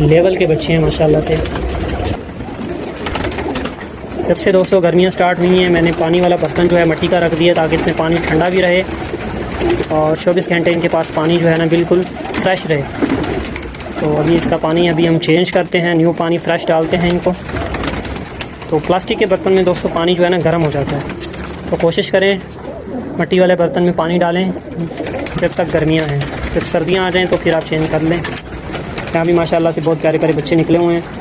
Level के बच्चे हैं माशाल्लाह से। जब से दोस्तों गर्मियाँ स्टार्ट हुई हैं मैंने पानी वाला बर्तन जो है मिट्टी का रख दिया ताकि इसमें पानी ठंडा भी रहे और 24 घंटे इनके पास पानी जो है ना बिल्कुल फ्रेश रहे। तो अभी इसका पानी हम चेंज करते हैं, न्यू पानी फ्रेश डालते हैं इनको। तो प्लास्टिक के बर्तन में दोस्तों पानी जो है ना गर्म हो जाता है, तो कोशिश करें मिट्टी वाले बर्तन में पानी डालें जब तक गर्मियाँ हैं। जब सर्दियाँ आ जाएँ तो फिर आप चेंज कर लें। यहाँ भी माशाल्लाह से बहुत प्यारे प्यारे बच्चे निकले हुए हैं।